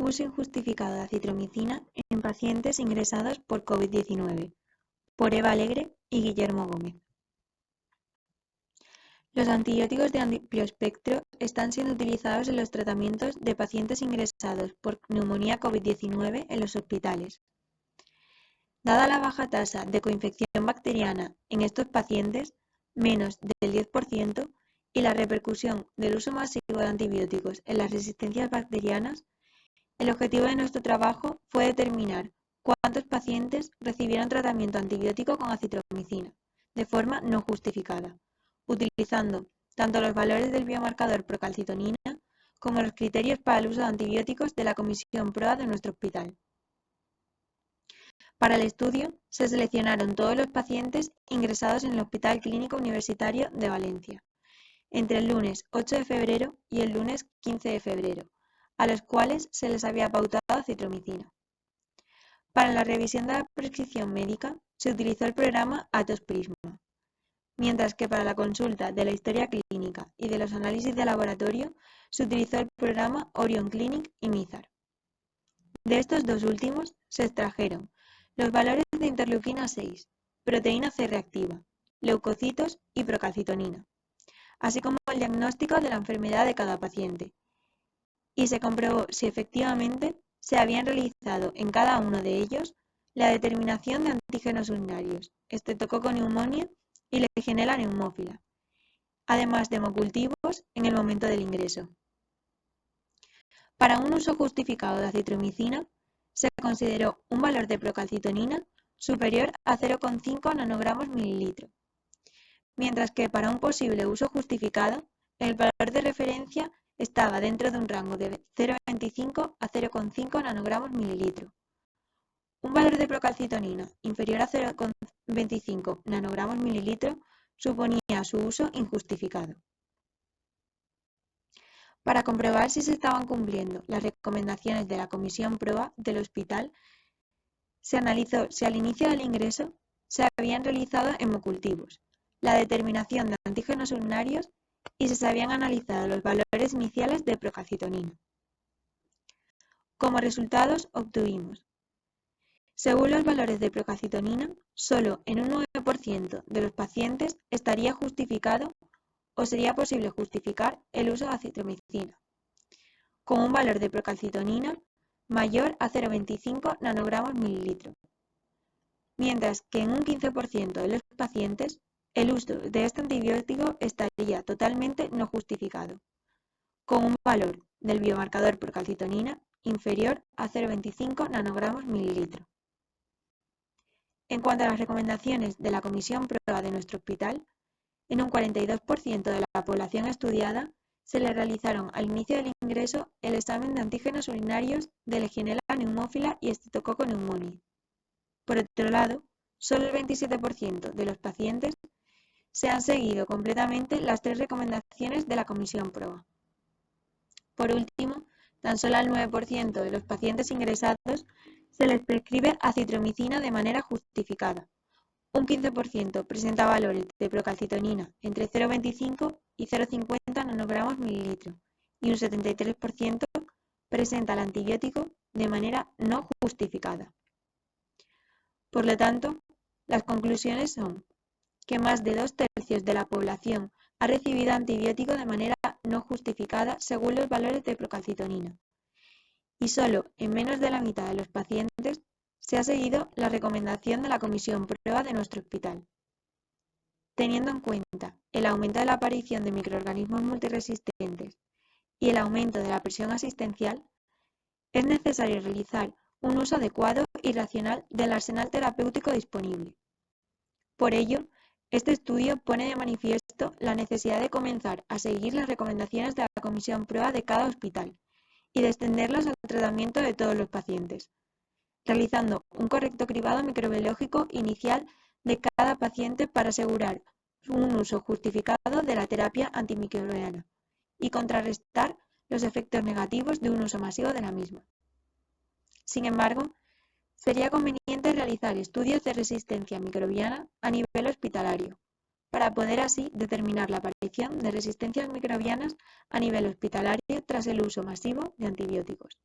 Uso injustificado de acitromicina en pacientes ingresados por COVID-19, por Eva Alegre y Guillermo Gómez. Los antibióticos de amplio espectro están siendo utilizados en los tratamientos de pacientes ingresados por neumonía COVID-19 en los hospitales. Dada la baja tasa de coinfección bacteriana en estos pacientes, menos del 10%, y la repercusión del uso masivo de antibióticos en las resistencias bacterianas, el objetivo de nuestro trabajo fue determinar cuántos pacientes recibieron tratamiento antibiótico con acitromicina, de forma no justificada, utilizando tanto los valores del biomarcador procalcitonina como los criterios para el uso de antibióticos de la Comisión PROA de nuestro hospital. Para el estudio, se seleccionaron todos los pacientes ingresados en el Hospital Clínico Universitario de Valencia, entre el lunes 8 de febrero y el lunes 15 de febrero, a los cuales se les había pautado acitromicina. Para la revisión de la prescripción médica, se utilizó el programa Atos Prisma, mientras que para la consulta de la historia clínica y de los análisis de laboratorio, se utilizó el programa Orion Clinic y MIZAR. De estos dos últimos, se extrajeron los valores de interleuquina 6, proteína C reactiva, leucocitos y procalcitonina, así como el diagnóstico de la enfermedad de cada paciente, y se comprobó si efectivamente se habían realizado en cada uno de ellos la determinación de antígenos urinarios, Streptococcus pneumoniae y Legionella pneumófila, además de hemocultivos en el momento del ingreso. Para un uso justificado de acitromicina, se consideró un valor de procalcitonina superior a 0,5 nanogramos mililitro, mientras que para un posible uso justificado, el valor de referencia estaba dentro de un rango de 0,25 a 0,5 nanogramos mililitro. Un valor de procalcitonina inferior a 0,25 nanogramos mililitro suponía su uso injustificado. Para comprobar si se estaban cumpliendo las recomendaciones de la Comisión PROA del hospital, se analizó si al inicio del ingreso se habían realizado hemocultivos, la determinación de antígenos urinarios y si se habían analizado los valores iniciales de procalcitonina. Como resultados obtuvimos, según los valores de procalcitonina, solo en un 9% de los pacientes estaría justificado o sería posible justificar el uso de acitromicina, con un valor de procalcitonina mayor a 0,25 nanogramos mililitro, mientras que en un 15% de los pacientes el uso de este antibiótico estaría totalmente no justificado, con un valor del biomarcador procalcitonina inferior a 0,25 nanogramos mililitro. En cuanto a las recomendaciones de la Comisión PROA de nuestro hospital, en un 42% de la población estudiada se le realizaron al inicio del ingreso el examen de antígenos urinarios de Legionella pneumófila y Streptococcus pneumoniae. Por otro lado, solo el 27% de los pacientes se han seguido completamente las 3 recomendaciones de la Comisión PROA. Por último, tan solo al 9% de los pacientes ingresados se les prescribe acitromicina de manera justificada. Un 15% presenta valores de procalcitonina entre 0,25 y 0,50 nanogramos mililitro y un 73% presenta el antibiótico de manera no justificada. Por lo tanto, las conclusiones son que más de 2/3 de la población ha recibido antibiótico de manera no justificada según los valores de procalcitonina, y solo en menos de la mitad de los pacientes se ha seguido la recomendación de la Comisión PROA de nuestro hospital. Teniendo en cuenta el aumento de la aparición de microorganismos multiresistentes y el aumento de la presión asistencial, es necesario realizar un uso adecuado y racional del arsenal terapéutico disponible. Por ello, este estudio pone de manifiesto la necesidad de comenzar a seguir las recomendaciones de la Comisión PROA de cada hospital y de extenderlas al tratamiento de todos los pacientes, realizando un correcto cribado microbiológico inicial de cada paciente para asegurar un uso justificado de la terapia antimicrobiana y contrarrestar los efectos negativos de un uso masivo de la misma. Sin embargo, sería conveniente realizar estudios de resistencia microbiana a nivel hospitalario, para poder así determinar la aparición de resistencias microbianas a nivel hospitalario tras el uso masivo de antibióticos.